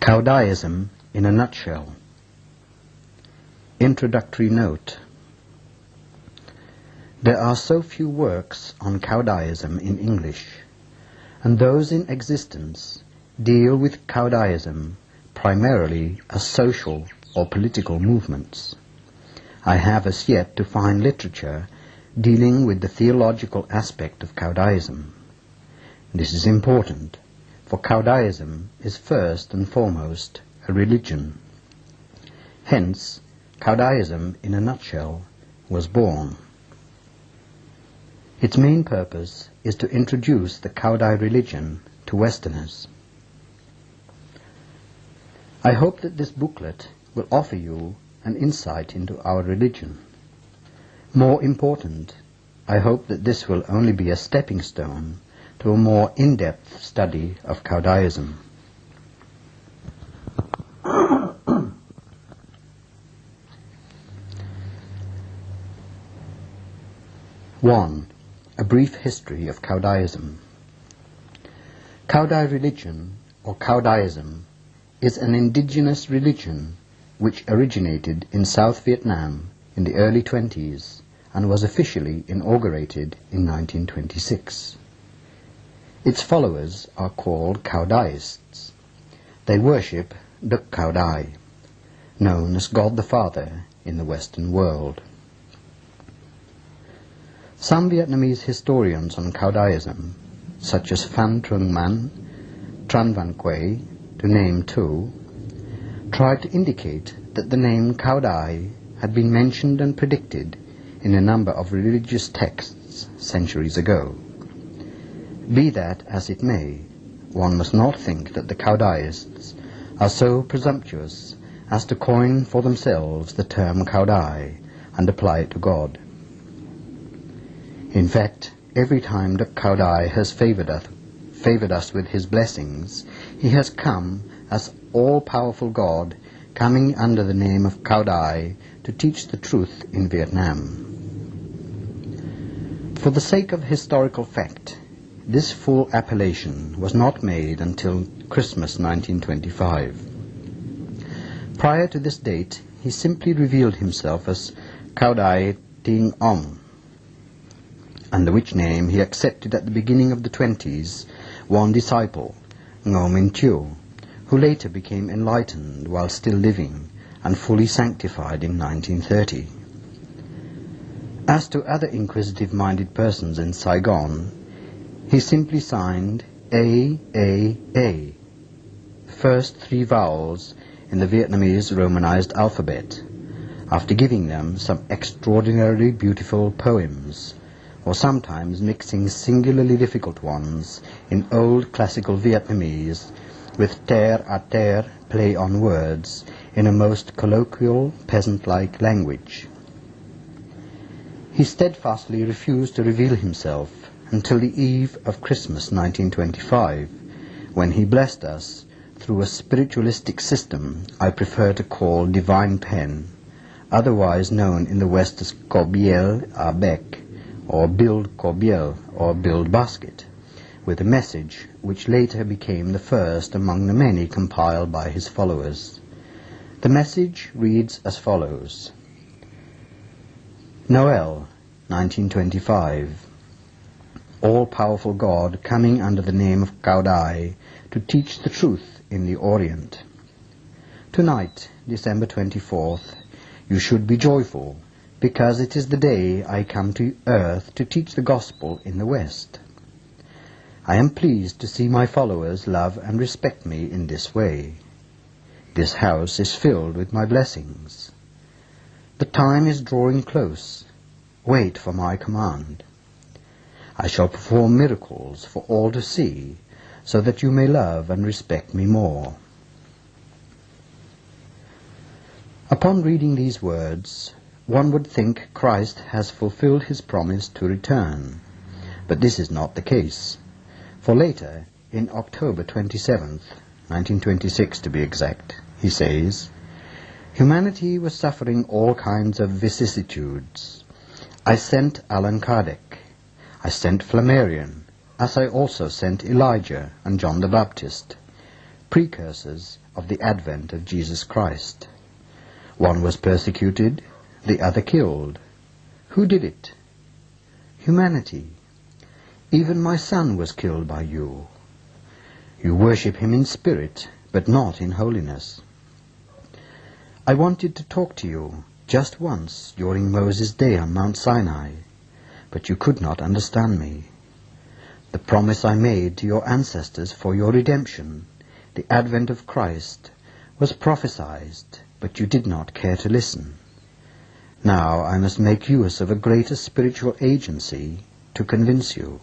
Caodaism in a Nutshell. Introductory note. There are so few works on Caodaism in English, and those in existence deal with Caodaism primarily as social or political movements. I have as yet to find literature dealing with the theological aspect of Caodaism. This is important, for Caodaism is first and foremost a religion. Hence, Caodaism in a Nutshell was born. Its main purpose is to introduce the Cao Dai religion to Westerners. I hope that this booklet will offer you an insight into our religion. More important, I hope that this will only be a stepping stone to a more in-depth study of Caodaism. 1. A brief history of Caodaism. Cao Dai religion, or Caodaism, is an indigenous religion which originated in South Vietnam in the early 20s and was officially inaugurated in 1926. Its followers are called Caodaists. They worship the Cao Dai, known as God the Father in the Western world. Some Vietnamese historians on Caodaism, such as Phan Trung Man, Tran Van Quay, to name two, tried to indicate that the name Cao Dai had been mentioned and predicted in a number of religious texts centuries ago. Be that as it may, one must not think that the Caodaists are so presumptuous as to coin for themselves the term Cao Dai and apply it to God. In fact, every time that Cao Dai has favored us with his blessings, he has come as all-powerful God, coming under the name of Cao Dai to teach the truth in Vietnam. For the sake of historical fact, this full appellation was not made until Christmas 1925. Prior to this date, he simply revealed himself as Cao Dai Thien-Ly, under which name he accepted at the beginning of the 20s one disciple, Ngo Minh Chiu, who later became enlightened while still living and fully sanctified in 1930. As to other inquisitive-minded persons in Saigon, he simply signed AAA, the first three vowels in the Vietnamese Romanized alphabet, after giving them some extraordinarily beautiful poems, or sometimes mixing singularly difficult ones in old classical Vietnamese with terre-à-terre play on words in a most colloquial, peasant-like language. He steadfastly refused to reveal himself until the eve of Christmas 1925, when he blessed us through a spiritualistic system I prefer to call divine pen, otherwise known in the West as Corbiel à bec, or build corbiel, or build basket, with a message which later became the first among the many compiled by his followers. The message reads as follows: Noel, 1925. All-powerful God coming under the name of Cao Dai to teach the truth in the Orient. Tonight, December 24th, you should be joyful, because it is the day I come to earth to teach the gospel in the West. I am pleased to see my followers love and respect me in this way. This house is filled with my blessings. The time is drawing close. Wait for my command. I shall perform miracles for all to see, so that you may love and respect me more. Upon reading these words, one would think Christ has fulfilled his promise to return, but this is not the case. For later, in October 27th, 1926 to be exact, he says, Humanity was suffering all kinds of vicissitudes. I sent Allan Kardec. I sent Flammarion, as I also sent Elijah and John the Baptist, precursors of the advent of Jesus Christ. One was persecuted, the other killed. Who did it? Humanity. Even my son was killed by you. You worship him in spirit, but not in holiness. I wanted to talk to you just once during Moses' day on Mount Sinai, but you could not understand me. The promise I made to your ancestors for your redemption, the advent of Christ, was prophesied, but you did not care to listen. Now I must make use of a greater spiritual agency to convince you.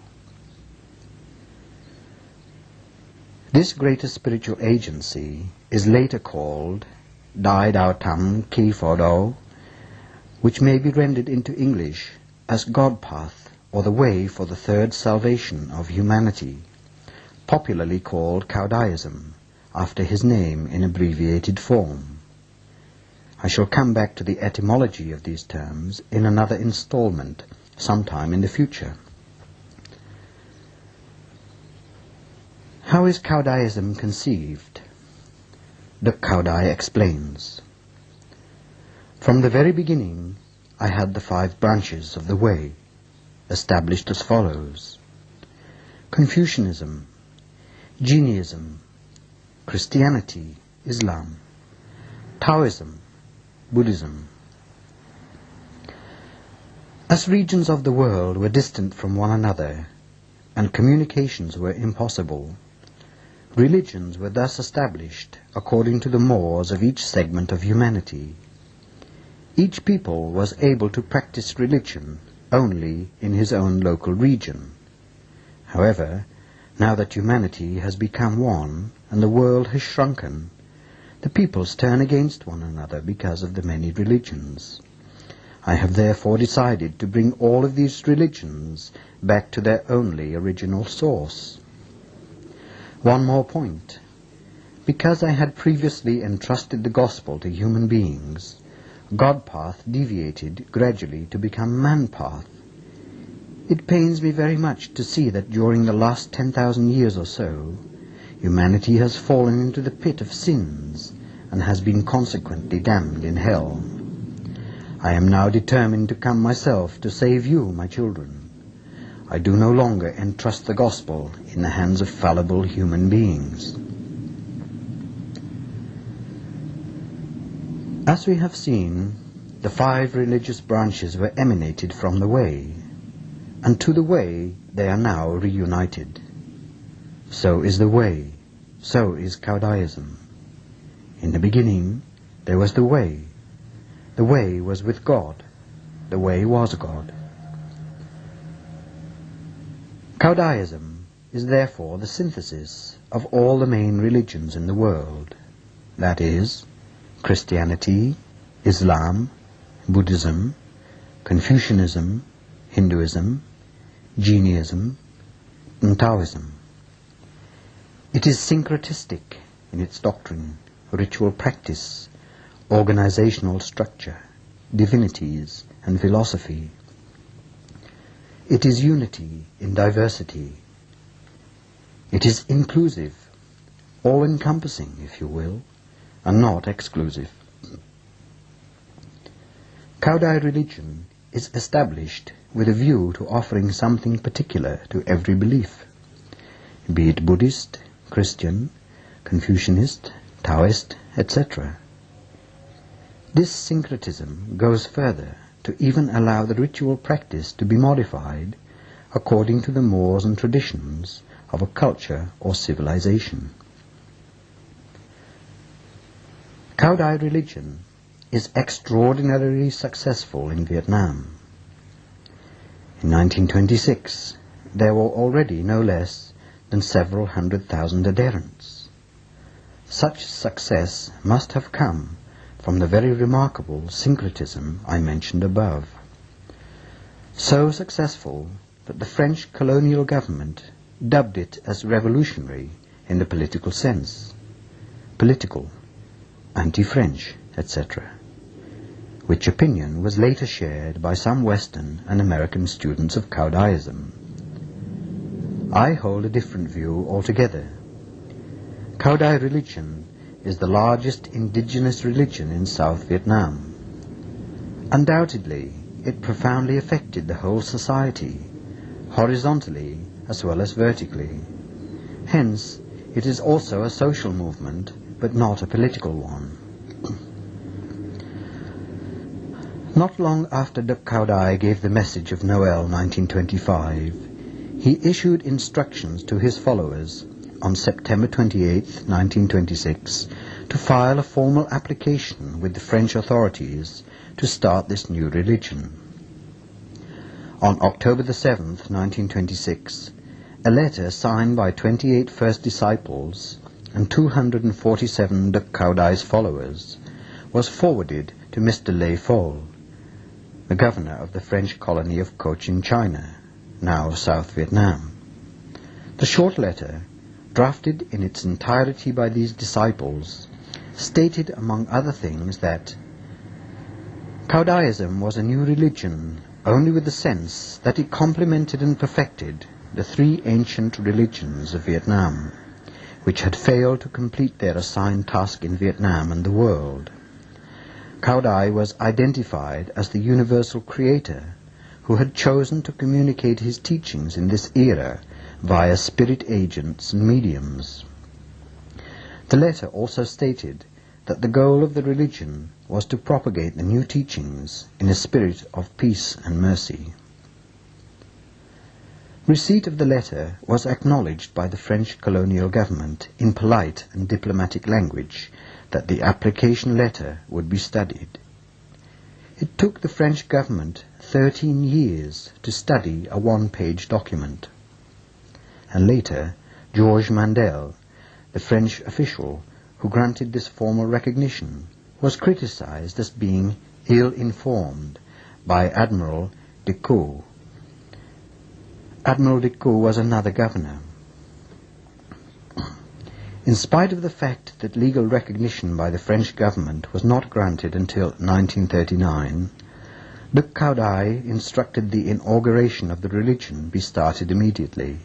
This greater spiritual agency is later called Dai Dao Tam Ki Fo Do, which may be rendered into English as God Path, or the way for the third salvation of humanity, popularly called Caodaism, after his name in abbreviated form. I shall come back to the etymology of these terms in another installment sometime in the future. How is Caodaism conceived? The Cao Dai explains. From the very beginning, I had the 5 branches of the way, established as follows: Confucianism, Jainism, Christianity, Islam, Taoism, Buddhism. As regions of the world were distant from one another, and communications were impossible, religions were thus established according to the mores of each segment of humanity. Each people was able to practice religion only in his own local region. However, now that humanity has become one and the world has shrunken, the peoples turn against one another because of the many religions. I have therefore decided to bring all of these religions back to their only original source. One more point. Because I had previously entrusted the gospel to human beings, God Path deviated gradually to become Man Path. It pains me very much to see that during the last 10,000 years or so, humanity has fallen into the pit of sins and has been consequently damned in hell. I am now determined to come myself to save you, my children. I do no longer entrust the gospel in the hands of fallible human beings. As we have seen, the 5 religious branches were emanated from the way, and to the way they are now reunited. So is the way, so is Caodaism. In the beginning there was the way. The way was with God. The way was God. Caodaism is therefore the synthesis of all the main religions in the world, that is, Christianity, Islam, Buddhism, Confucianism, Hinduism, Jainism, and Taoism. It is syncretistic in its doctrine, ritual practice, organizational structure, divinities, and philosophy. It is unity in diversity. It is inclusive, all-encompassing, if you will, and not exclusive. Cao Dai religion is established with a view to offering something particular to every belief, be it Buddhist, Christian, Confucianist, Taoist, etc. This syncretism goes further to even allow the ritual practice to be modified according to the mores and traditions of a culture or civilization. Cao Dai religion is extraordinarily successful in Vietnam. In 1926, there were already no less than several 100,000 adherents. Such success must have come from the very remarkable syncretism I mentioned above. So successful that the French colonial government dubbed it as revolutionary in the political sense, political, anti-French, etc., which opinion was later shared by some Western and American students of Caodaism. I hold a different view altogether. Cao Dai religion is the largest indigenous religion in South Vietnam. Undoubtedly, it profoundly affected the whole society, horizontally as well as vertically. Hence, it is also a social movement, but not a political one. Not long after Cao Dai gave the message of Noel 1925, he issued instructions to his followers on September 28, 1926, to file a formal application with the French authorities to start this new religion. On October the 7th, 1926, a letter signed by 28 first disciples and 247 Cao Dai's followers was forwarded to Mr. Lê Phol, the governor of the French colony of Cochin China, now South Vietnam. The short letter, drafted in its entirety by these disciples, stated among other things that Caodaism was a new religion only with the sense that it complemented and perfected the three ancient religions of Vietnam, which had failed to complete their assigned task in Vietnam and the world. Cao Dai was identified as the universal creator who had chosen to communicate his teachings in this era via spirit agents and mediums. The letter also stated that the goal of the religion was to propagate the new teachings in a spirit of peace and mercy. Receipt of the letter was acknowledged by the French colonial government in polite and diplomatic language that the application letter would be studied. It took the French government 13 years to study a one-page document. And later, Georges Mandel, the French official who granted this formal recognition, was criticized as being ill-informed by Admiral Decoux. Admiral Decoux was another governor. In spite of the fact that legal recognition by the French government was not granted until 1939, Cao Dai instructed the inauguration of the religion be started immediately.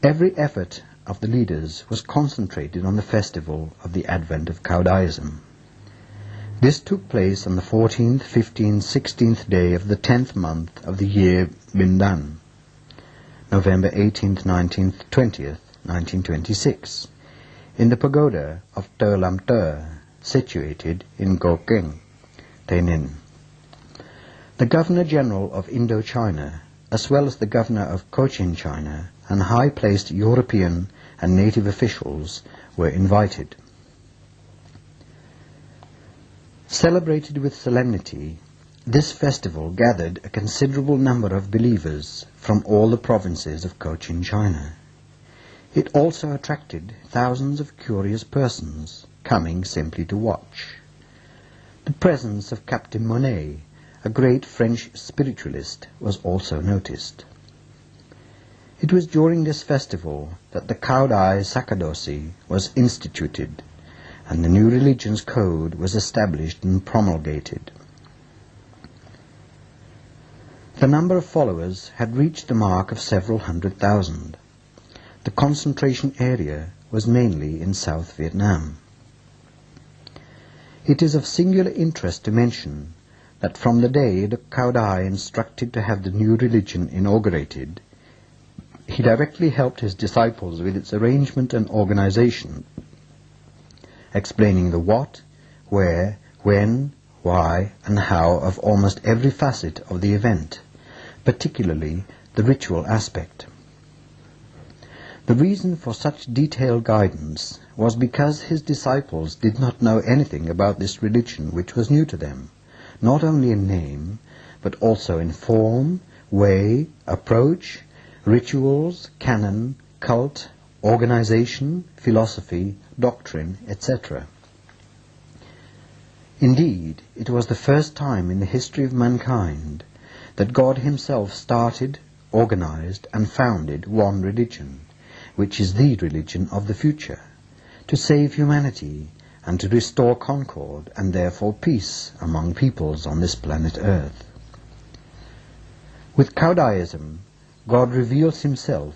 Every effort of the leaders was concentrated on the festival of the advent of Caodaism. This took place on the 14th, 15th, 16th day of the 10th month of the year Bindan, November 18th, 19th, 20th, 1926, in the pagoda of Tơ Lam Tơ, situated in Go Keng, Tây Ninh. The Governor-General of Indochina, as well as the Governor of Cochin China, and high-placed European and native officials were invited. Celebrated with solemnity, this festival gathered a considerable number of believers from all the provinces of Cochin China. It also attracted thousands of curious persons coming simply to watch. The presence of Captain Monet, a great French spiritualist, was also noticed. It was during this festival that the Cao Dai Sacerdocy was instituted, and the new religion's code was established and promulgated. The number of followers had reached the mark of several 100,000. The concentration area was mainly in South Vietnam. It is of singular interest to mention that from the day the Cao Dai instructed to have the new religion inaugurated, he directly helped his disciples with its arrangement and organization, explaining the what, where, when, why, and how of almost every facet of the event, particularly the ritual aspect. The reason for such detailed guidance was because his disciples did not know anything about this religion which was new to them, not only in name, but also in form, way, approach, rituals, canon, cult, organization, philosophy, doctrine, etc. Indeed, it was the first time in the history of mankind that God himself started, organized, and founded one religion, which is the religion of the future, to save humanity and to restore concord and therefore peace among peoples on this planet Earth. With Caodaism, God reveals himself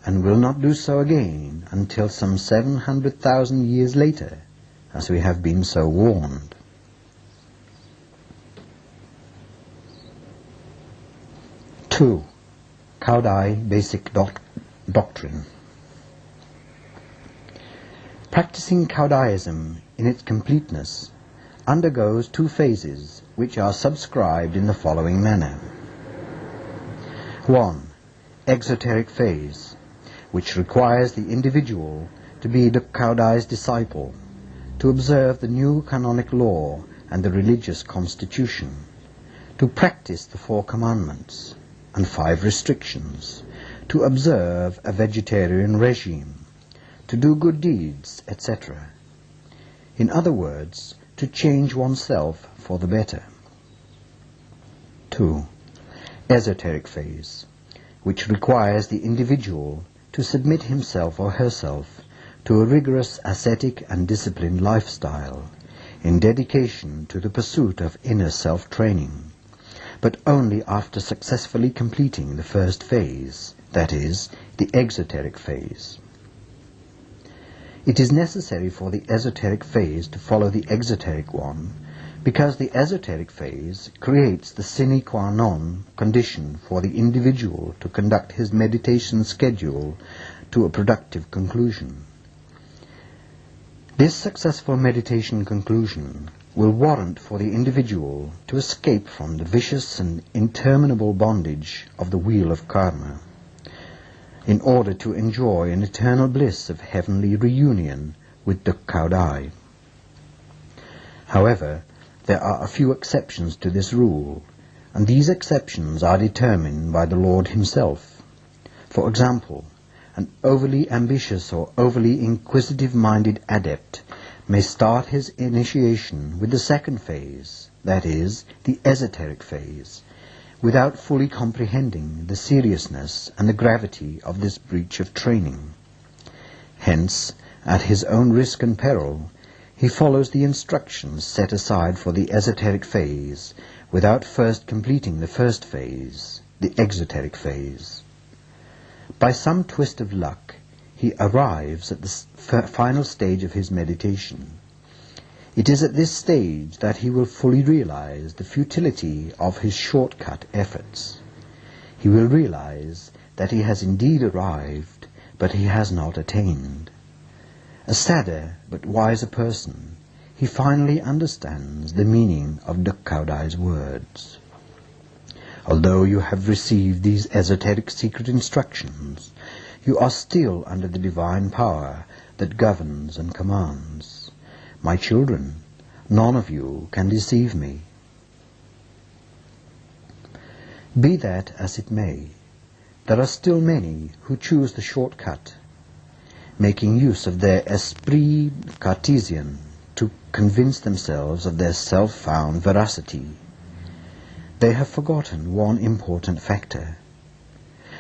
and will not do so again until some 700,000 years later, as we have been so warned. Two, Cao Dai Basic Doctrine. Practicing Cao Daism in its completeness undergoes two phases which are subscribed in the following manner. 1. Exoteric phase, which requires the individual to be the Cao Dai's disciple, to observe the new canonic law and the religious constitution, to practice the 4 commandments and 5 restrictions, to observe a vegetarian regime, to do good deeds, etc. In other words, to change oneself for the better. 2. Esoteric phase, which requires the individual to submit himself or herself to a rigorous ascetic and disciplined lifestyle in dedication to the pursuit of inner self-training, but only after successfully completing the first phase, that is, the exoteric phase. It is necessary for the esoteric phase to follow the exoteric one, because the esoteric phase creates the sine qua non condition for the individual to conduct his meditation schedule to a productive conclusion. This successful meditation conclusion will warrant for the individual to escape from the vicious and interminable bondage of the wheel of karma, in order to enjoy an eternal bliss of heavenly reunion with the Cao Dai. However, there are a few exceptions to this rule, and these exceptions are determined by the Lord himself. For example, an overly ambitious or overly inquisitive-minded adept may start his initiation with the second phase, that is, the esoteric phase, without fully comprehending the seriousness and the gravity of this breach of training. Hence, at his own risk and peril, he follows the instructions set aside for the esoteric phase without first completing the first phase, the exoteric phase. By some twist of luck, he arrives at the final stage of his meditation. It is at this stage that he will fully realize the futility of his shortcut efforts. He will realize that he has indeed arrived, but he has not attained. A sadder but wiser person, he finally understands the meaning of the Cao Dai's words. Although you have received these esoteric secret instructions, you are still under the divine power that governs and commands. My children, none of you can deceive me. Be that as it may, there are still many who choose the shortcut, making use of their esprit Cartesian to convince themselves of their self-found veracity. They have forgotten one important factor.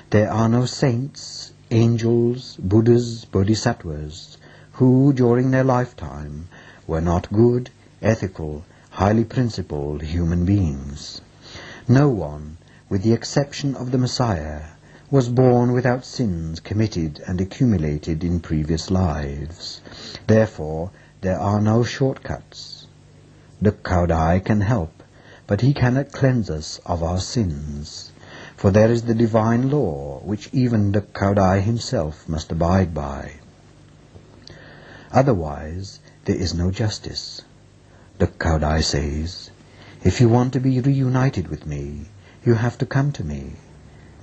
There are no saints, angels, Buddhas, bodhisattvas, who during their lifetime were not good, ethical, highly principled human beings. No one, with the exception of the Messiah, was born without sins committed and accumulated in previous lives. Therefore, there are no shortcuts. The Cao Dai can help, but he cannot cleanse us of our sins, for there is the divine law which even the Cao Dai himself must abide by. Otherwise, there is no justice. The Cao Dai says, if you want to be reunited with me, you have to come to me.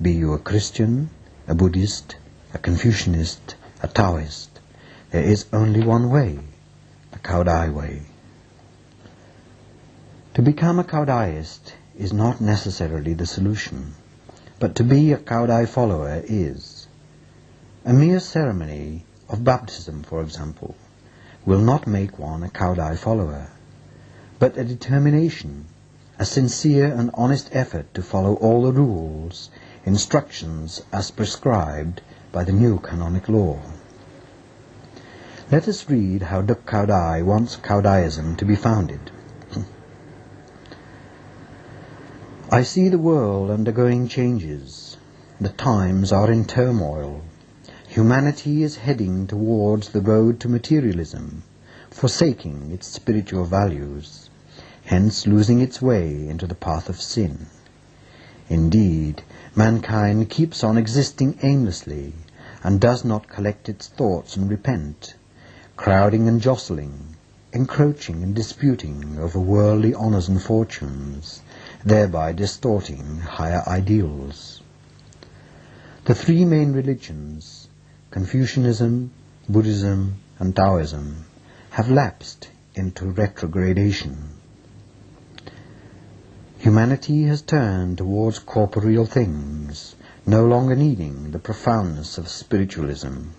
Be you a Christian, a Buddhist, a Confucianist, a Taoist, there is only one way, the Cao Dai way. To become a Cao Daist is not necessarily the solution, but to be a Cao Dai follower is. A mere ceremony of baptism, for example, will not make one a Cao Dai follower, but a determination, a sincere and honest effort to follow all the rules, instructions as prescribed by the new canonic law. Let us read how the Cao Dai wants Cao Daism to be founded. I see the world undergoing changes. The times are in turmoil. humanity is heading towards the road to materialism, forsaking its spiritual values, hence losing its way into the path of sin. Indeed, mankind keeps on existing aimlessly and does not collect its thoughts and repent, crowding and jostling, encroaching and disputing over worldly honours and fortunes, thereby distorting higher ideals. The three main religions, Confucianism, Buddhism, and Taoism, have lapsed into retrogradation. Humanity has turned towards corporeal things, no longer needing the profoundness of spiritualism.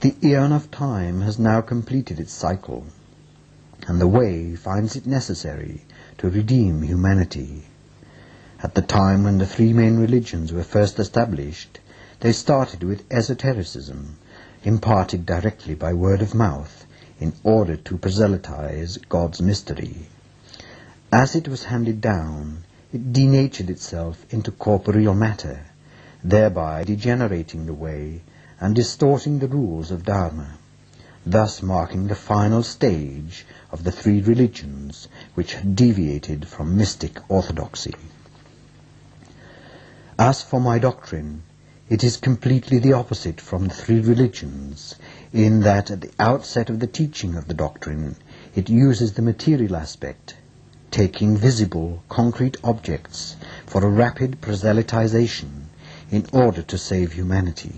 The eon of time has now completed its cycle, and the way finds it necessary to redeem humanity. At the time when the three main religions were first established, they started with esotericism, imparted directly by word of mouth, in order to proselytize God's mystery. As it was handed down, it denatured itself into corporeal matter, thereby degenerating the way and distorting the rules of Dharma, thus marking the final stage of the three religions which had deviated from mystic orthodoxy. As for my doctrine, it is completely the opposite from the three religions, in that at the outset of the teaching of the doctrine, it uses the material aspect, taking visible, concrete objects for a rapid proselytization in order to save humanity.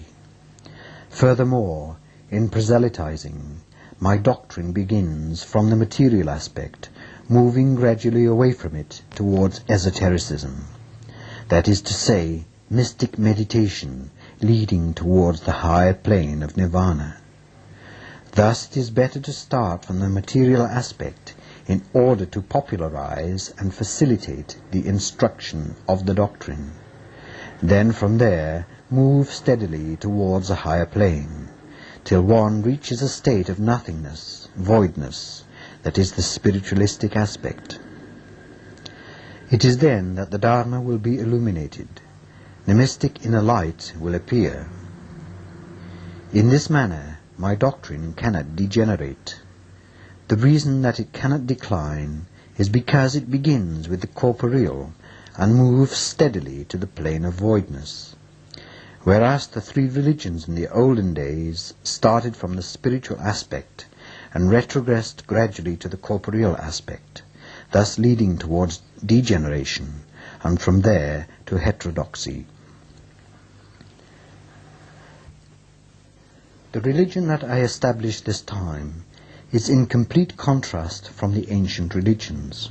Furthermore, in proselytizing, my doctrine begins from the material aspect, moving gradually away from it towards esotericism, that is to say, mystic meditation leading towards the higher plane of nirvana. Thus it is better to start from the material aspect in order to popularize and facilitate the instruction of the doctrine. Then from there move steadily towards a higher plane, till one reaches a state of nothingness, voidness, that is the spiritualistic aspect. It is then that the Dharma will be illuminated, the mystic inner light will appear. In this manner my doctrine cannot degenerate. The reason that it cannot decline is because it begins with the corporeal and moves steadily to the plane of voidness, whereas the three religions in the olden days started from the spiritual aspect and retrogressed gradually to the corporeal aspect, thus leading towards degeneration, and from there to heterodoxy. The religion that I established this time is in complete contrast from the ancient religions.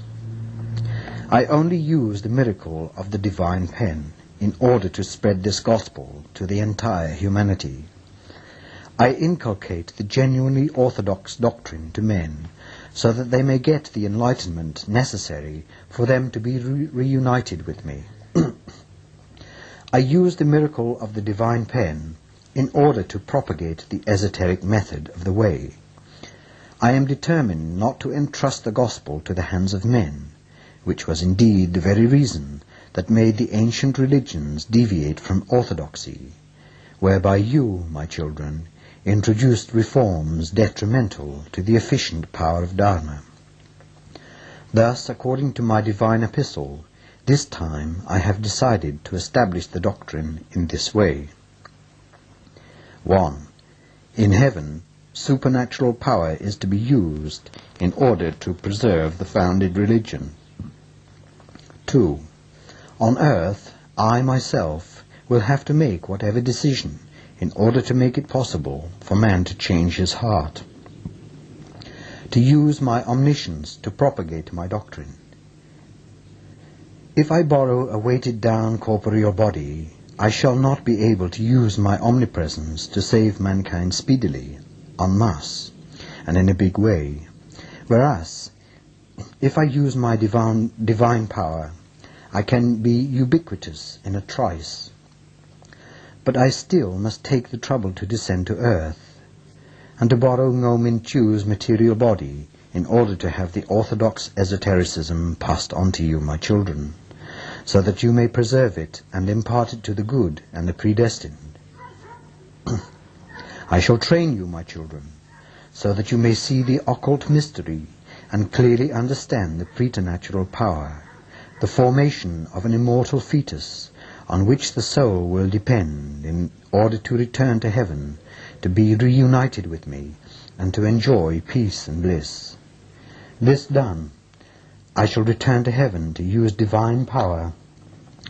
I only use the miracle of the divine pen in order to spread this gospel to the entire humanity. I inculcate the genuinely orthodox doctrine to men so that they may get the enlightenment necessary for them to be reunited with me. I use the miracle of the divine pen in order to propagate the esoteric method of the way. I am determined not to entrust the gospel to the hands of men, which was indeed the very reason that made the ancient religions deviate from orthodoxy, whereby you, my children, introduced reforms detrimental to the efficient power of Dharma. Thus, according to my divine epistle, this time I have decided to establish the doctrine in this way. 1. In heaven, supernatural power is to be used in order to preserve the founded religion. 2. On earth, I myself will have to make whatever decision in order to make it possible for man to change his heart, to use my omniscience to propagate my doctrine. If I borrow a weighted-down corporeal body, I shall not be able to use my omnipresence to save mankind speedily, en masse, and in a big way. Whereas, if I use my divine power, I can be ubiquitous in a trice. But I still must take the trouble to descend to earth, and to borrow Ngo Chu's material body in order to have the orthodox esotericism passed on to you, my children, so that you may preserve it and impart it to the good and the predestined. I shall train you, my children, so that you may see the occult mystery and clearly understand the preternatural power, the formation of an immortal fetus on which the soul will depend in order to return to heaven, to be reunited with me, and to enjoy peace and bliss. This done, I shall return to heaven to use divine power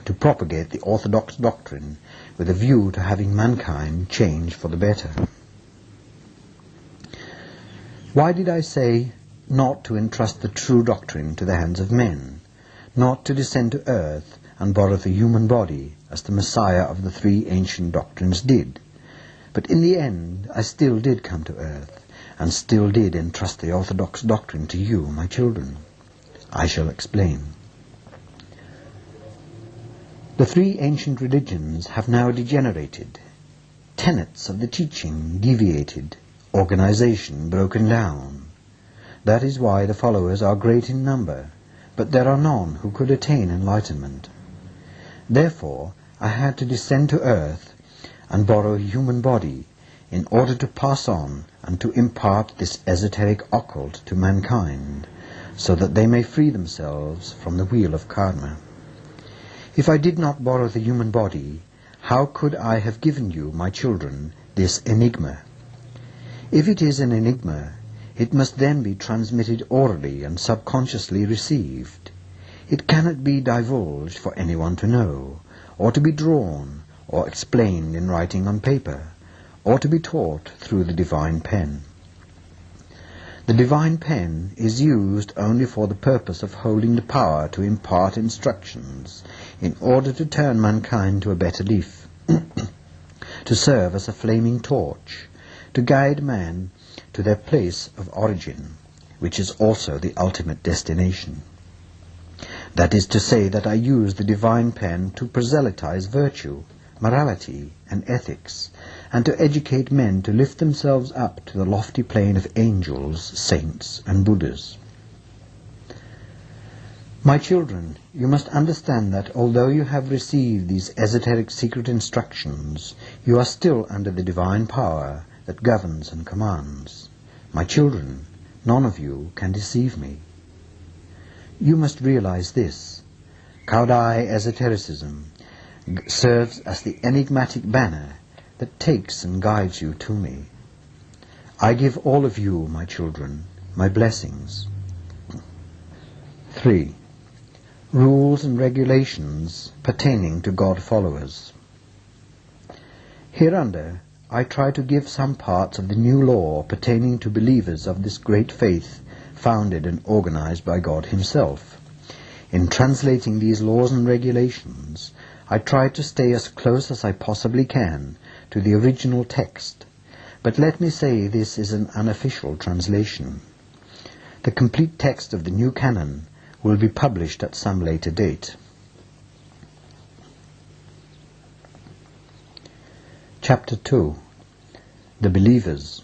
to propagate the orthodox doctrine with a view to having mankind change for the better. Why did I say not to entrust the true doctrine to the hands of men, not to descend to earth and borrow the human body as the Messiah of the three ancient doctrines did? But in the end I still did come to earth, and still did entrust the orthodox doctrine to you, my children. I shall explain. The three ancient religions have now degenerated, tenets of the teaching deviated, organization broken down. That is why the followers are great in number, but there are none who could attain enlightenment. Therefore, I had to descend to earth and borrow a human body in order to pass on and to impart this esoteric occult to mankind, so that they may free themselves from the wheel of karma. If I did not borrow the human body, how could I have given you, my children, this enigma? If it is an enigma, it must then be transmitted orally and subconsciously received. It cannot be divulged for anyone to know, or to be drawn, or explained in writing on paper, or to be taught through the divine pen. The divine pen is used only for the purpose of holding the power to impart instructions in order to turn mankind to a better life, to serve as a flaming torch, to guide man to their place of origin, which is also the ultimate destination. That is to say that I use the divine pen to proselytize virtue, morality, and ethics, and to educate men to lift themselves up to the lofty plane of angels, saints, and Buddhas. My children, you must understand that although you have received these esoteric secret instructions, you are still under the divine power that governs and commands. My children, none of you can deceive me. You must realize this. Cao Dai esotericism serves as the enigmatic banner that takes and guides you to me. I give all of you, my children, my blessings. 3. Rules and regulations pertaining to God followers. Hereunder, I try to give some parts of the new law pertaining to believers of this great faith founded and organized by God Himself. In translating these laws and regulations, I try to stay as close as I possibly can to the original text, but let me say this is an unofficial translation. The complete text of the new canon will be published at some later date. Chapter 2. The Believers.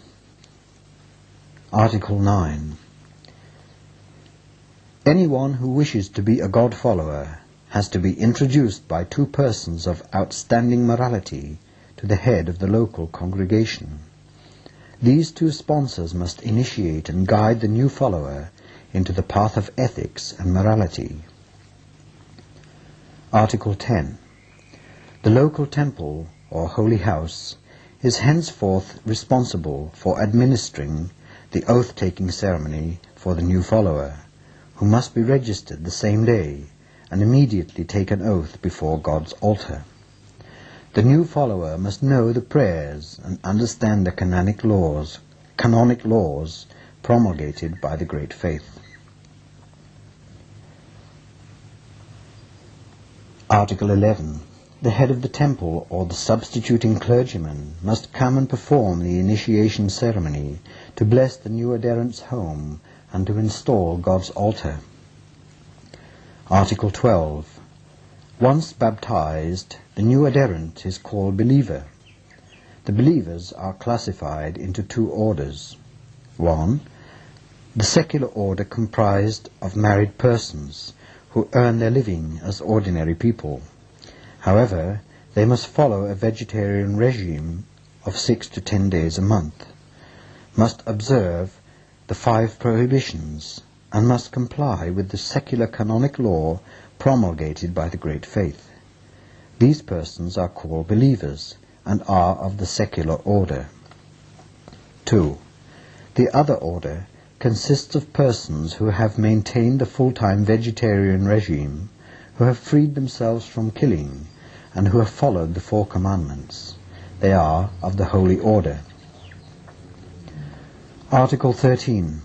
Article 9. Anyone who wishes to be a God follower has to be introduced by two persons of outstanding morality to the head of the local congregation. These two sponsors must initiate and guide the new follower into the path of ethics and morality. Article 10. The local temple, or holy house, is henceforth responsible for administering the oath-taking ceremony for the new follower, who must be registered the same day and immediately take an oath before God's altar. The new follower must know the prayers and understand the canonic laws promulgated by the Great Faith. Article 11. The head of the temple or the substituting clergyman must come and perform the initiation ceremony to bless the new adherent's home and to install God's altar. Article 12. Once baptized, the new adherent is called believer. The believers are classified into two orders. 1. The secular order comprised of married persons who earn their living as ordinary people. However, they must follow a vegetarian regime of 6 to 10 days a month, must observe the 5 prohibitions, and must comply with the secular canonic law promulgated by the Great Faith. These persons are called believers and are of the secular order. 2. The other order consists of persons who have maintained a full-time vegetarian regime, who have freed themselves from killing, and who have followed the 4 commandments. They are of the holy order. Article 13.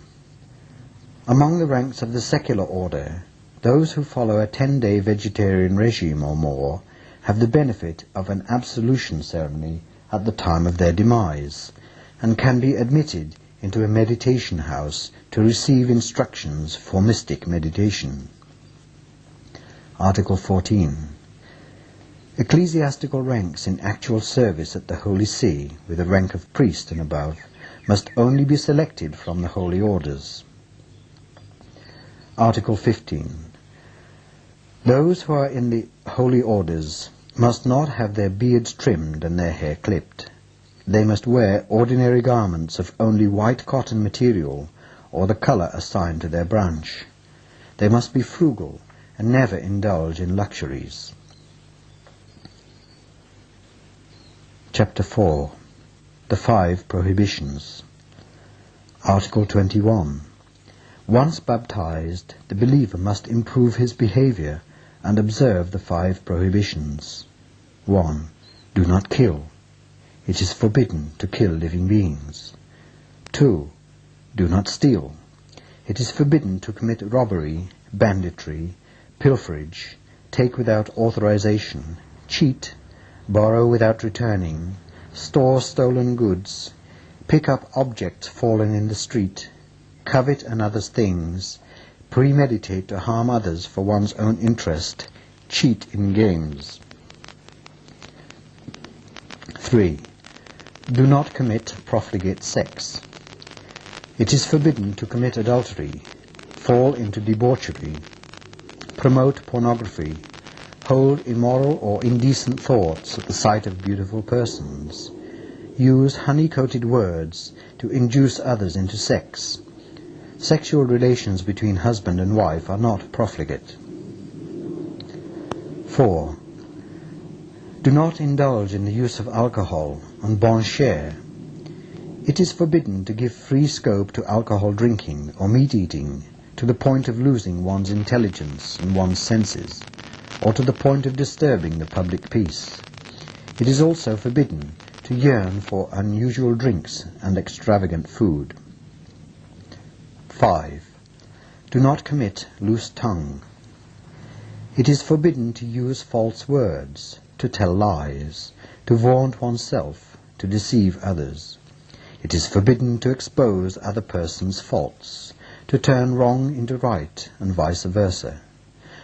Among the ranks of the secular order, those who follow a 10-day vegetarian regime or more have the benefit of an absolution ceremony at the time of their demise, and can be admitted into a meditation house to receive instructions for mystic meditation. Article 14. Ecclesiastical ranks in actual service at the Holy See, with the rank of priest and above, must only be selected from the holy orders. Article 15. Those who are in the holy orders must not have their beards trimmed and their hair clipped. They must wear ordinary garments of only white cotton material, or the colour assigned to their branch. They must be frugal and never indulge in luxuries. Chapter 4. The 5 Prohibitions. Article 21. Once baptized, the believer must improve his behavior and observe the 5 prohibitions. 1. Do not kill. It is forbidden to kill living beings. 2. Do not steal. It is forbidden to commit robbery, banditry, pilferage, take without authorization, cheat, borrow without returning, store stolen goods, pick up objects fallen in the street, covet another's things, premeditate to harm others for one's own interest, cheat in games. 3. Do not commit profligate sex. It is forbidden to commit adultery, fall into debauchery, promote pornography, hold immoral or indecent thoughts at the sight of beautiful persons, use honey-coated words to induce others into sex. Sexual relations between husband and wife are not profligate. 4. Do not indulge in the use of alcohol and bon chère. It is forbidden to give free scope to alcohol drinking or meat eating to the point of losing one's intelligence and one's senses, or to the point of disturbing the public peace. It is also forbidden to yearn for unusual drinks and extravagant food. 5. Do not commit loose tongue. It is forbidden to use false words, to tell lies, to vaunt oneself, to deceive others. It is forbidden to expose other persons' faults, to turn wrong into right, and vice versa,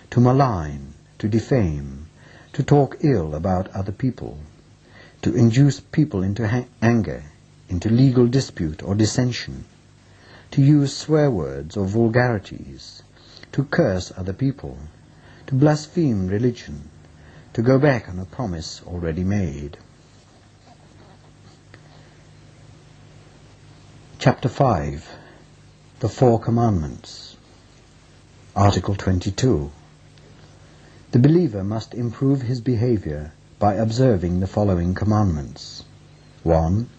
to malign, to defame, to talk ill about other people, to induce people into anger, into legal dispute or dissension, to use swear words or vulgarities, to curse other people, to blaspheme religion, to go back on a promise already made. Chapter 5. The 4 Commandments. Article 22. The believer must improve his behavior by observing the following commandments. 1.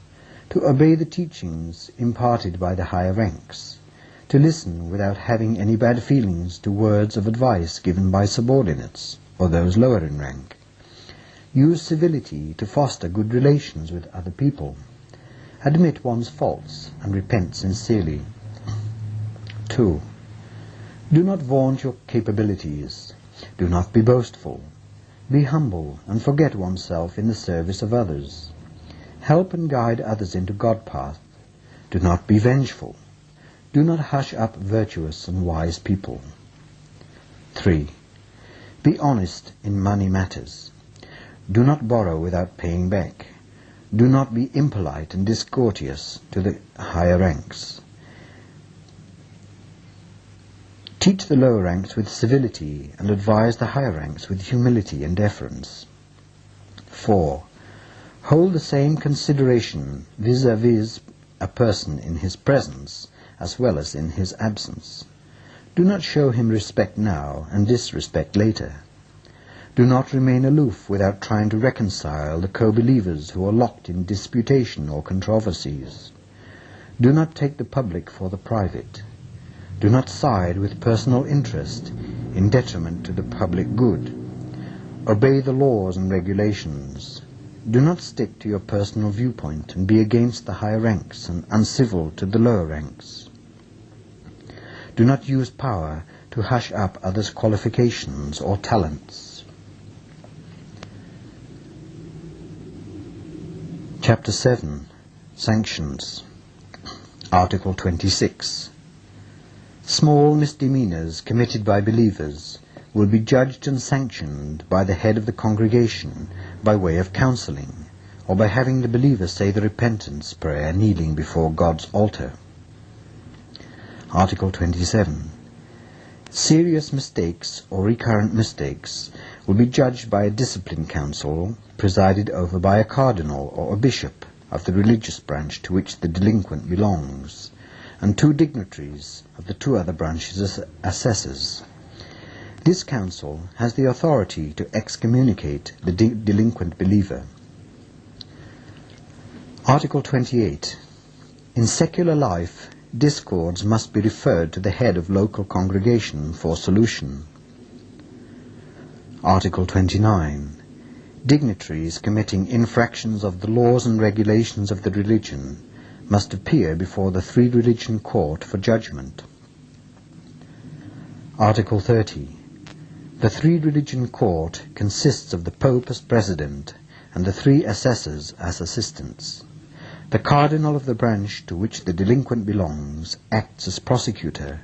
To obey the teachings imparted by the higher ranks, to listen without having any bad feelings to words of advice given by subordinates or those lower in rank. Use civility to foster good relations with other people. Admit one's faults and repent sincerely. 2. Do not vaunt your capabilities. Do not be boastful. Be humble and forget oneself in the service of others. Help and guide others into God path. Do not be vengeful. Do not hush up virtuous and wise people. 3. Be honest in money matters. Do not borrow without paying back. Do not be impolite and discourteous to the higher ranks. Teach the lower ranks with civility and advise the higher ranks with humility and deference. 4. Hold the same consideration vis-à-vis a person in his presence as well as in his absence. Do not show him respect now and disrespect later. Do not remain aloof without trying to reconcile the co-believers who are locked in disputation or controversies. Do not take the public for the private. Do not side with personal interest in detriment to the public good. Obey the laws and regulations. Do not stick to your personal viewpoint and be against the higher ranks and uncivil to the lower ranks. Do not use power to hush up others' qualifications or talents. Chapter 7. Sanctions. Article 26. Small misdemeanors committed by believers will be judged and sanctioned by the head of the congregation by way of counseling, or by having the believer say the repentance prayer kneeling before God's altar. Article 27. Serious mistakes or recurrent mistakes will be judged by a discipline council presided over by a cardinal or a bishop of the religious branch to which the delinquent belongs, and 2 dignitaries of the 2 other branches as assessors. This council has the authority to excommunicate the delinquent believer. Article 28. In secular life, discords must be referred to the head of local congregation for solution. Article 29. Dignitaries committing infractions of the laws and regulations of the religion must appear before the 3 religion court for judgment. Article 30. The 3 religion court consists of the Pope as president and the 3 assessors as assistants. The cardinal of the branch to which the delinquent belongs acts as prosecutor.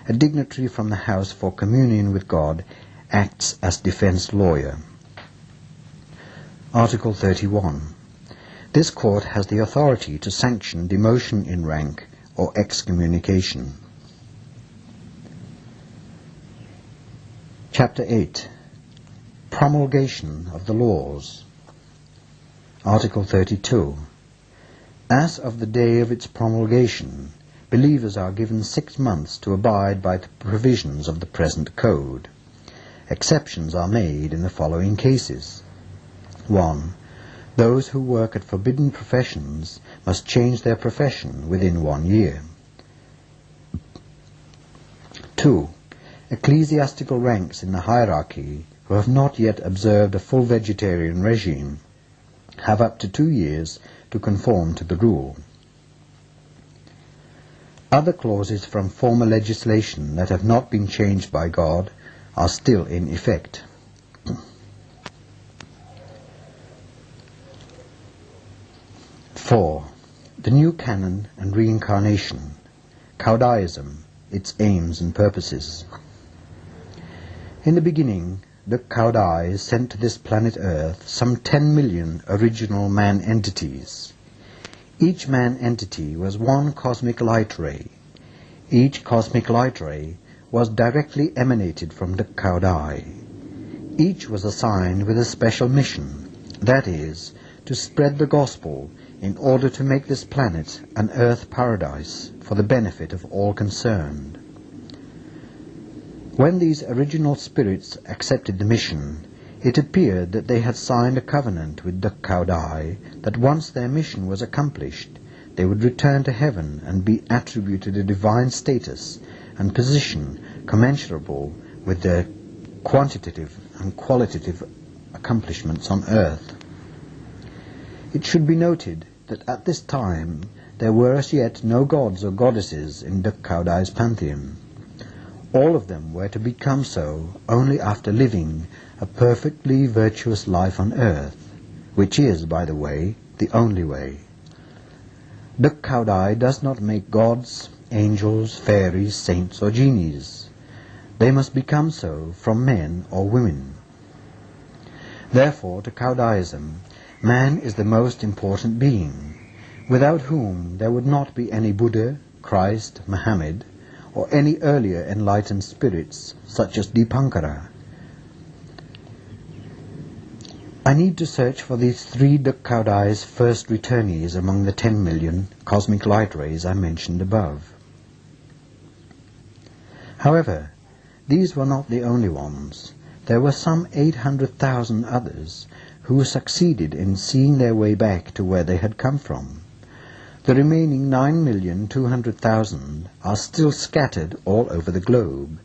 A dignitary from the house for communion with God acts as defense lawyer. Article 31. This court has the authority to sanction demotion in rank or excommunication. Chapter 8. Promulgation of the laws. Article 32. As of the day of its promulgation, believers are given 6 months to abide by the provisions of the present code. Exceptions are made in the following cases. 1. Those who work at forbidden professions must change their profession within 1 year. 2. Ecclesiastical ranks in the hierarchy who have not yet observed a full vegetarian regime have up to 2 years to conform to the rule. Other clauses from former legislation that have not been changed by God are still in effect. 4. The new canon and reincarnation. Caodaism, its aims and purposes. In the beginning, the Cao Dai sent to this planet Earth some 10 million original man entities. Each man entity was 1 cosmic light ray. Each cosmic light ray was directly emanated from the Cao Dai. Each was assigned with a special mission, that is, to spread the gospel in order to make this planet an earth paradise for the benefit of all concerned. When these original spirits accepted the mission, it appeared that they had signed a covenant with the Cao Dai that once their mission was accomplished, they would return to heaven and be attributed a divine status and position commensurable with their quantitative and qualitative accomplishments on earth. It should be noted that at this time there were as yet no gods or goddesses in the Cao Dai's pantheon. All of them were to become so only after living a perfectly virtuous life on earth, which is, by the way, the only way. The Cao Dai does not make gods, angels, fairies, saints, or genies. They must become so from men or women. Therefore, to Cao Daism, man is the most important being, without whom there would not be any Buddha, Christ, Muhammad, or any earlier enlightened spirits such as Dipankara. I need to search for these three Cao Dai's first returnees among the 10 million cosmic light rays I mentioned above. However, these were not the only ones. There were some 800,000 others who succeeded in seeing their way back to where they had come from. The remaining 9,200,000 are still scattered all over the globe,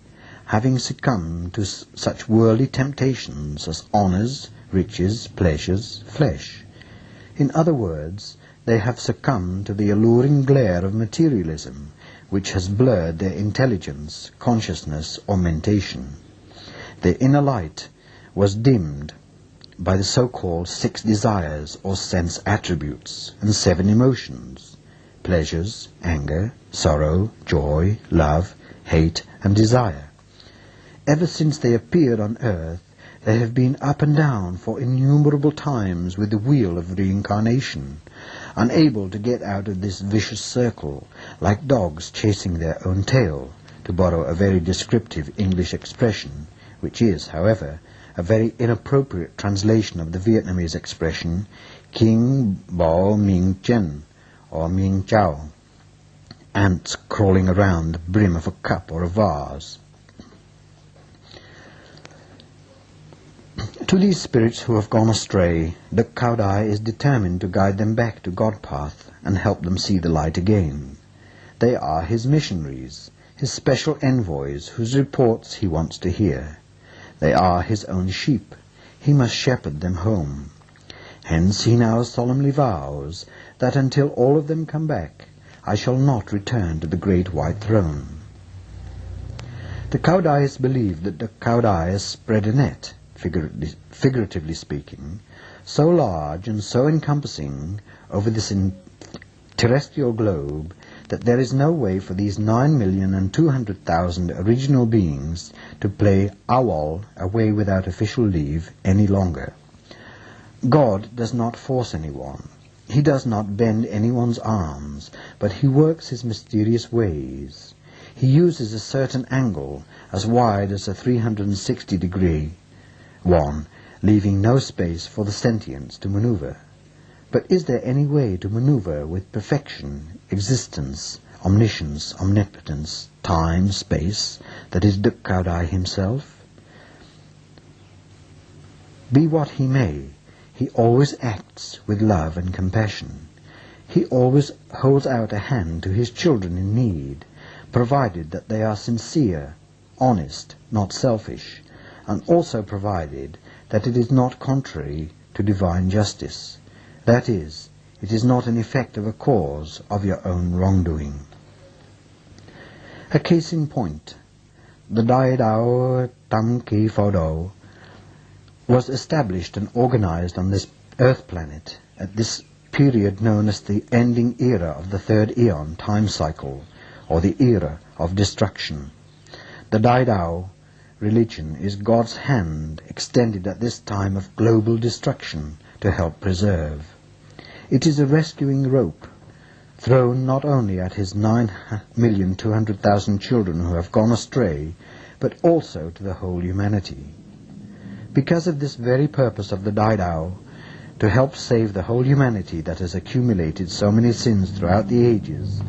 having succumbed to such worldly temptations as honours, riches, pleasures, flesh. In other words, they have succumbed to the alluring glare of materialism, which has blurred their intelligence, consciousness, or mentation. Their inner light was dimmed by the so-called 6 desires or sense attributes and 7 emotions: pleasures, anger, sorrow, joy, love, hate, and desire. Ever since they appeared on earth, they have been up and down for innumerable times with the wheel of reincarnation, unable to get out of this vicious circle, like dogs chasing their own tail, to borrow a very descriptive English expression, which is, however, a very inappropriate translation of the Vietnamese expression King Bo Ming Chen, or Ming Chao, ants crawling around the brim of a cup or a vase. To these spirits who have gone astray, the Cao Dai is determined to guide them back to God path and help them see the light again. They are his missionaries, his special envoys whose reports he wants to hear. They are his own sheep. He must shepherd them home. Hence he now solemnly vows that until all of them come back, I shall not return to the great white throne. The Cao Dais believe that the Cao Dai has spread a net, figuratively speaking, so large and so encompassing over this terrestrial globe that there is no way for these 9,200,000 original beings to play awal, away without official leave, any longer. God does not force anyone. He does not bend anyone's arms, but he works his mysterious ways. He uses a certain angle as wide as a 360-degree one, leaving no space for the sentients to maneuver. But is there any way to maneuver with perfection, existence, omniscience, omnipotence, time, space, that is the Cao Dai himself? Be what he may, he always acts with love and compassion. He always holds out a hand to his children in need, provided that they are sincere, honest, not selfish, and also provided that it is not contrary to divine justice. That is, it is not an effect of a cause of your own wrongdoing. A case in point, the Dai Dao Tam Ki Fo Do was established and organized on this earth planet at this period known as the ending era of the third eon time cycle, or the era of destruction. The Dai Dao religion is God's hand extended at this time of global destruction to help preserve. It is a rescuing rope, thrown not only at his 9,200,000 children who have gone astray, but also to the whole humanity. Because of this very purpose of the Dai Dao, to help save the whole humanity that has accumulated so many sins throughout the ages,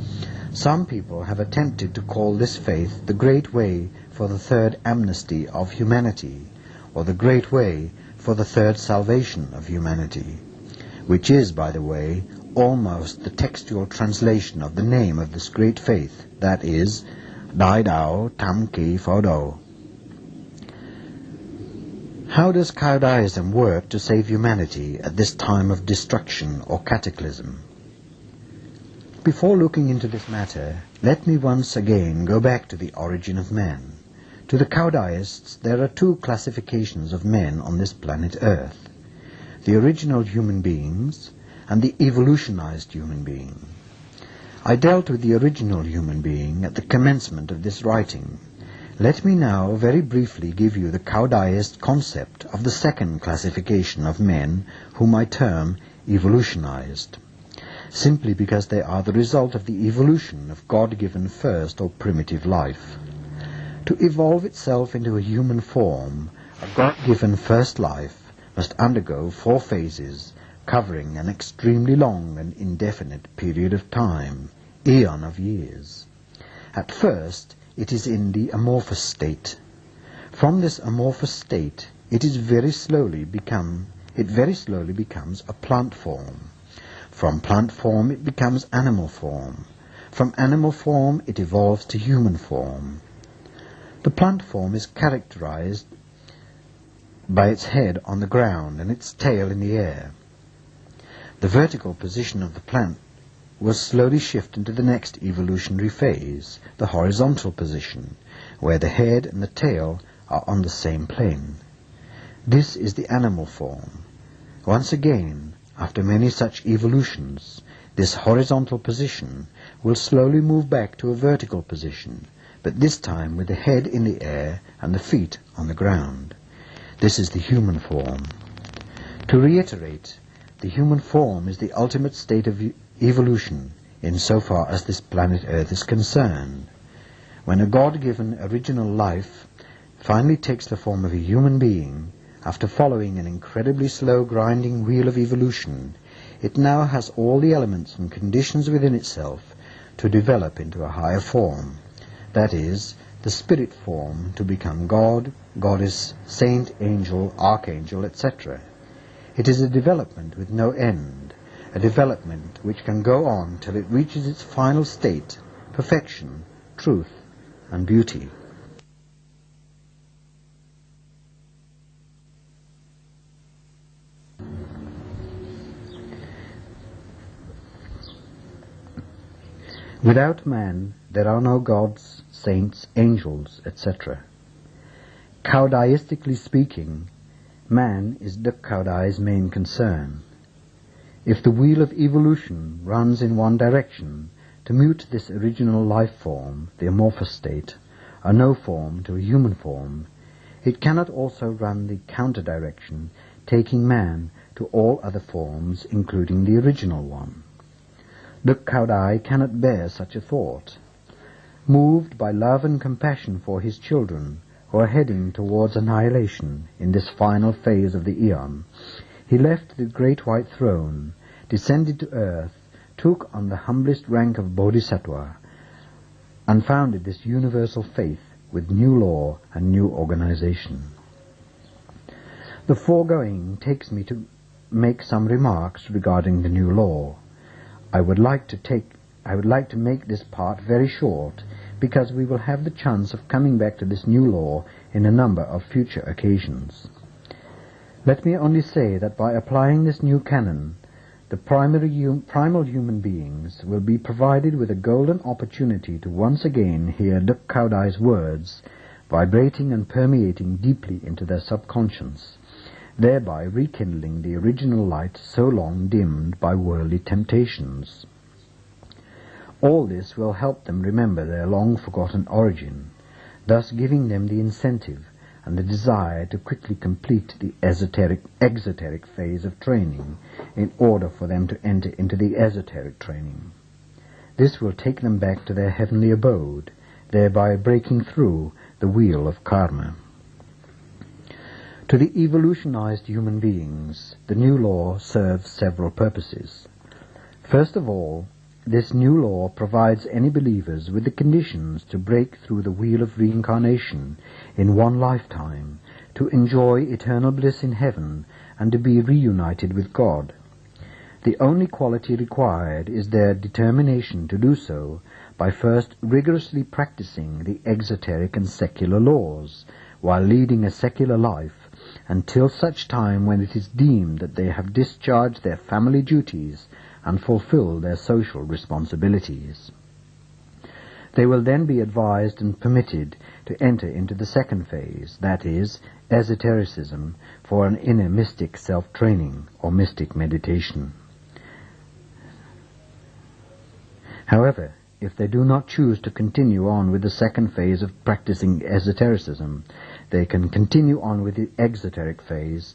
some people have attempted to call this faith the Great Way for the third amnesty of humanity, or the Great Way for the third salvation of humanity, which is, by the way, almost the textual translation of the name of this great faith, that is, Dai Dao Tam Ki Fo Do. How does Cao Daism work to save humanity at this time of destruction or cataclysm? Before looking into this matter, let me once again go back to the origin of man. To the Cao Daists, there are two classifications of men on this planet Earth: the original human beings and the evolutionized human being. I dealt with the original human being at the commencement of this writing. Let me now very briefly give you the Cao Daist concept of the second classification of men, whom I term evolutionized, simply because they are the result of the evolution of God-given first or primitive life. To evolve itself into a human form, a God-given first life, must undergo 4 phases covering an extremely long and indefinite period of time, eon of years. At first, it is in the amorphous state. From this amorphous state, it very slowly becomes a plant form. From plant form, it becomes animal form. From animal form, it evolves to human form. The plant form is characterized by its head on the ground and its tail in the air. The vertical position of the plant will slowly shift into the next evolutionary phase, the horizontal position, where the head and the tail are on the same plane. This is the animal form. Once again, after many such evolutions, this horizontal position will slowly move back to a vertical position, but this time with the head in the air and the feet on the ground. This is the human form. To reiterate, the human form is the ultimate state of evolution insofar as this planet Earth is concerned. When a God-given original life finally takes the form of a human being, after following an incredibly slow grinding wheel of evolution, it now has all the elements and conditions within itself to develop into a higher form, that is, the spirit form, to become God, goddess, saint, angel, archangel, etc. It is a development with no end, a development which can go on till it reaches its final state, perfection, truth, and beauty. Without man, there are no gods, saints, angels, etc. Caodaistically speaking, man is the Cao Dai's main concern. If the wheel of evolution runs in one direction, to mute this original life form, the amorphous state, a no form to a human form, it cannot also run the counter direction, taking man to all other forms, including the original one. The Cao Dai cannot bear such a thought. Moved by love and compassion for his children, who are heading towards annihilation in this final phase of the eon, he left the great white throne, descended to earth, took on the humblest rank of Bodhisattva, and founded this universal faith with new law and new organization. The foregoing takes me to make some remarks regarding the new law. I would like to make this part very short, because we will have the chance of coming back to this new law in a number of future occasions. Let me only say that by applying this new canon, the primal human beings will be provided with a golden opportunity to once again hear the Cao Dai's words vibrating and permeating deeply into their subconscious, thereby rekindling the original light so long dimmed by worldly temptations. All this will help them remember their long-forgotten origin, thus giving them the incentive and the desire to quickly complete the exoteric phase of training in order for them to enter into the esoteric training. This will take them back to their heavenly abode, thereby breaking through the wheel of karma. To the evolutionized human beings, the new law serves several purposes. First of all, this new law provides any believers with the conditions to break through the wheel of reincarnation in one lifetime, to enjoy eternal bliss in heaven, and to be reunited with God. The only quality required is their determination to do so by first rigorously practicing the exoteric and secular laws, while leading a secular life, until such time when it is deemed that they have discharged their family duties and fulfilled their social responsibilities. They will then be advised and permitted to enter into the second phase, that is, esotericism, for an inner mystic self-training or mystic meditation. However, if they do not choose to continue on with the second phase of practicing esotericism, they can continue on with the exoteric phase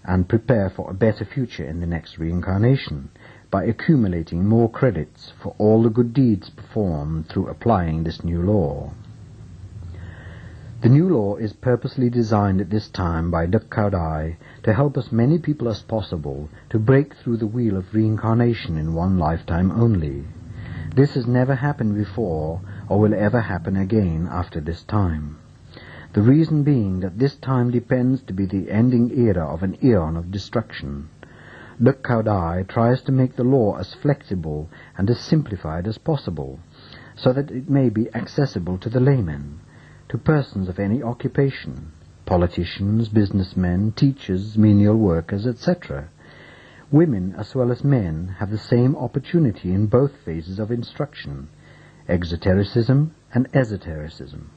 and prepare for a better future in the next reincarnation by accumulating more credits for all the good deeds performed through applying this new law. The new law is purposely designed at this time by Cao Dai to help as many people as possible to break through the wheel of reincarnation in one lifetime only. This has never happened before or will ever happen again after this time. The reason being that this time depends to be the ending era of an eon of destruction. Cao Dai tries to make the law as flexible and as simplified as possible, so that it may be accessible to the layman, to persons of any occupation, politicians, businessmen, teachers, menial workers, etc. Women as well as men have the same opportunity in both phases of instruction, exotericism and esotericism.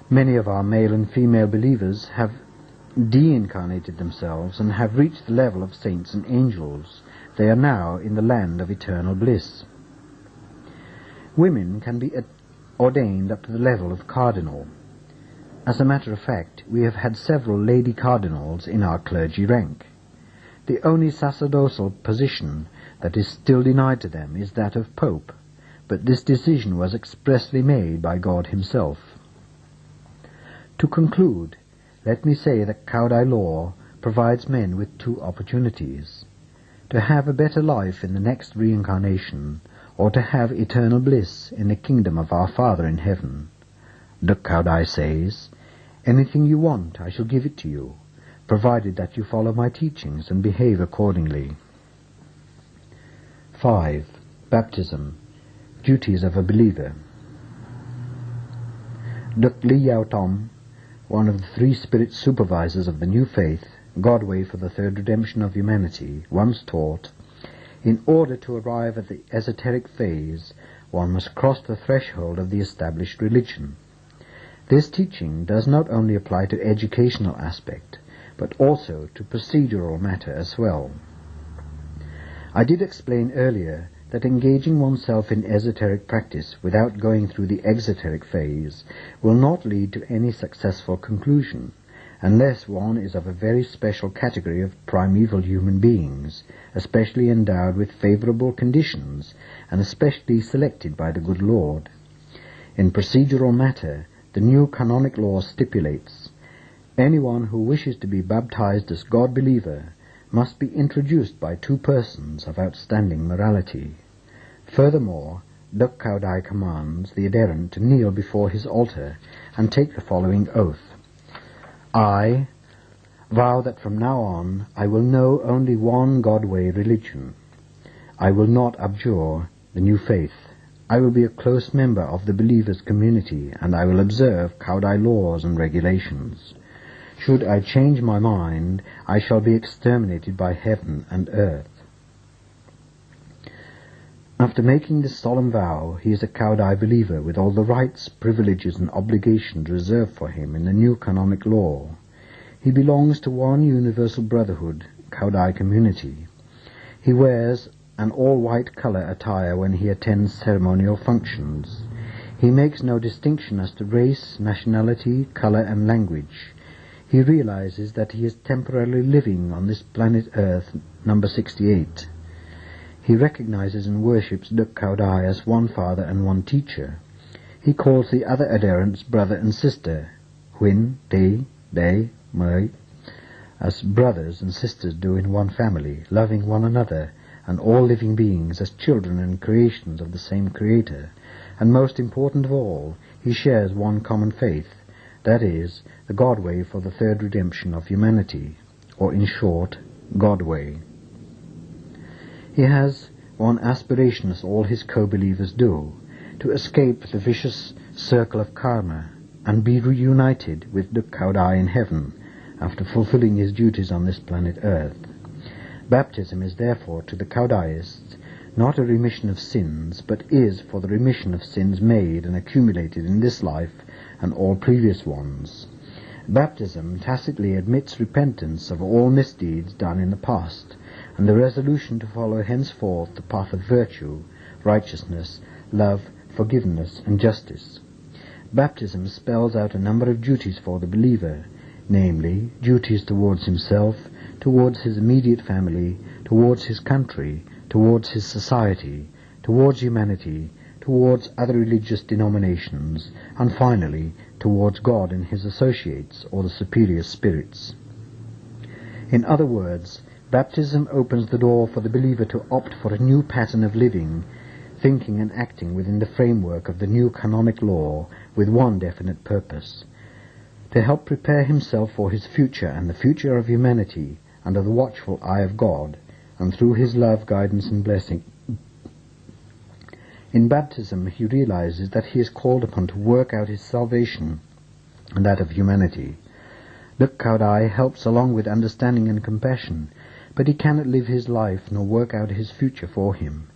Many of our male and female believers have deincarnated themselves and have reached the level of saints and angels. They are now in the land of eternal bliss. Women can be ordained up to the level of cardinal. As a matter of fact, we have had several lady cardinals in our clergy rank. The only sacerdotal position that is still denied to them is that of Pope, but this decision was expressly made by God himself. To conclude, let me say that Cao Dai law provides men with two opportunities: to have a better life in the next reincarnation, or to have eternal bliss in the kingdom of our Father in heaven. Cao Dai says, "Anything you want, I shall give it to you, provided that you follow my teachings and behave accordingly." 5. Baptism. Duties of a believer. Ly Huong, one of the three spirit supervisors of the new faith, Godway for the third redemption of humanity, once taught, in order to arrive at the esoteric phase, one must cross the threshold of the established religion. This teaching does not only apply to educational aspect, but also to procedural matter as well. I did explain earlier that engaging oneself in esoteric practice without going through the exoteric phase will not lead to any successful conclusion, unless one is of a very special category of primeval human beings, especially endowed with favorable conditions, and especially selected by the good Lord. In procedural matter, the new canonic law stipulates, anyone who wishes to be baptized as God-believer must be introduced by two persons of outstanding morality. Furthermore, Cao Dai commands the adherent to kneel before his altar and take the following oath: I vow that from now on I will know only one God-way religion. I will not abjure the new faith. I will be a close member of the believers' community, and I will observe Cao Dai laws and regulations. Should I change my mind, I shall be exterminated by heaven and earth. After making this solemn vow, he is a Cao Dai believer with all the rights, privileges and obligations reserved for him in the new canonic law. He belongs to one universal brotherhood, Cao Dai community. He wears an all-white color attire when he attends ceremonial functions. He makes no distinction as to race, nationality, color and language. He realizes that he is temporarily living on this planet Earth, number 68. He recognizes and worships Cao Dai as one father and one teacher. He calls the other adherents brother and sister, Huynh, Tỷ, Đệ, Mới, as brothers and sisters do in one family, loving one another and all living beings as children and creations of the same Creator. And most important of all, he shares one common faith, that is, the God-way for the third redemption of humanity, or in short, God-way. He has one aspiration, as all his co-believers do, to escape the vicious circle of karma and be reunited with Cao Dai in heaven after fulfilling his duties on this planet Earth. Baptism is therefore to the Cao Daists not a remission of sins, but is for the remission of sins made and accumulated in this life and all previous ones. Baptism tacitly admits repentance of all misdeeds done in the past, and the resolution to follow henceforth the path of virtue, righteousness, love, forgiveness, and justice. Baptism spells out a number of duties for the believer, namely, duties towards himself, towards his immediate family, towards his country, towards his society, towards humanity, towards other religious denominations, and finally, towards God and his associates or the superior spirits. In other words, baptism opens the door for the believer to opt for a new pattern of living, thinking and acting within the framework of the new canonic law with one definite purpose: to help prepare himself for his future and the future of humanity under the watchful eye of God, and through his love, guidance and blessing. In baptism he realizes that he is called upon to work out his salvation and that of humanity. The Cao Dai helps along with understanding and compassion, but he cannot live his life nor work out his future for him.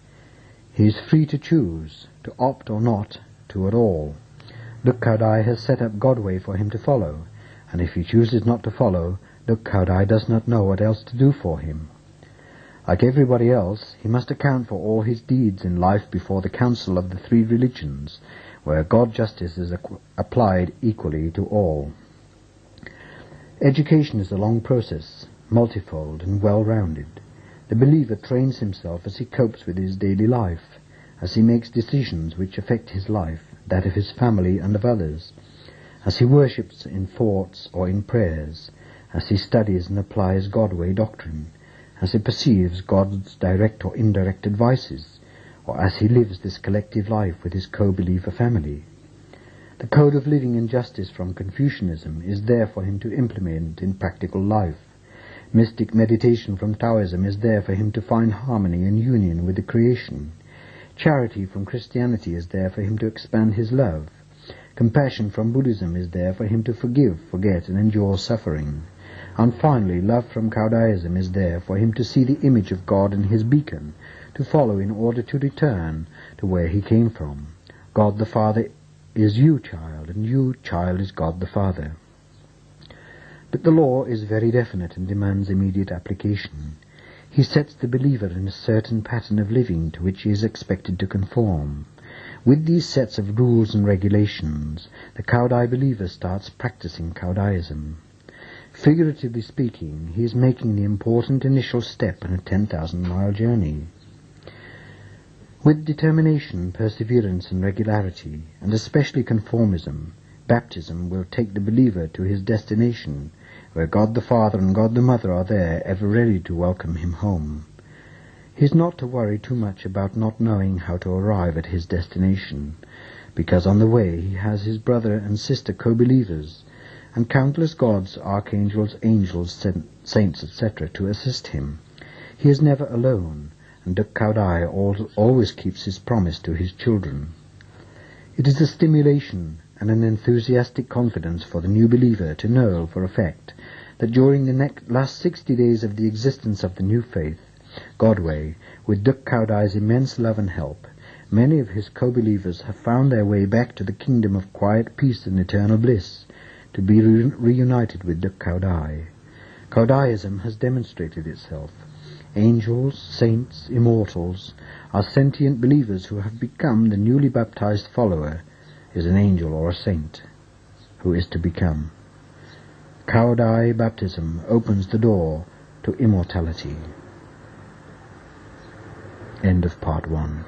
He is free to choose, to opt or not to at all. The Cao Dai has set up Godway for him to follow, and if he chooses not to follow, the Cao Dai does not know what else to do for him. Like everybody else, he must account for all his deeds in life before the council of the three religions, where God justice is applied equally to all. Education is a long process, multifold and well-rounded. The believer trains himself as he copes with his daily life, as he makes decisions which affect his life, that of his family and of others, as he worships in thoughts or in prayers, as he studies and applies Godway doctrine, as he perceives God's direct or indirect advices, or as he lives this collective life with his co-believer family. The code of living and justice from Confucianism is there for him to implement in practical life. Mystic meditation from Taoism is there for him to find harmony and union with the creation. Charity from Christianity is there for him to expand his love. Compassion from Buddhism is there for him to forgive, forget, and endure suffering. And finally, love from Caodaism is there for him to see the image of God in his beacon, to follow in order to return to where he came from. God the Father is you, child, and you, child, is God the Father. But the law is very definite and demands immediate application. He sets the believer in a certain pattern of living to which he is expected to conform. With these sets of rules and regulations, the Cao Dai believer starts practicing Caodaism. Figuratively speaking, he is making the important initial step in a 10,000-mile journey. With determination, perseverance and regularity, and especially conformism, baptism will take the believer to his destination, where God the Father and God the Mother are there, ever ready to welcome him home. He is not to worry too much about not knowing how to arrive at his destination, because on the way he has his brother and sister co-believers, and countless gods, archangels, angels, saints, etc. to assist him. He is never alone, and the Cao Dai always keeps his promise to his children. It is a stimulation and an enthusiastic confidence for the new believer to know for a fact that during the last 60 days of the existence of the new faith, Godway, with Duk Cao Dai's immense love and help, many of his co-believers have found their way back to the kingdom of quiet peace and eternal bliss, to be reunited with Duk Cao Dai. Caodaism has demonstrated itself. Angels, saints, immortals are sentient believers who have become the newly baptized follower is an angel or a saint who is to become. Cao Dai baptism opens the door to immortality. End of part 1.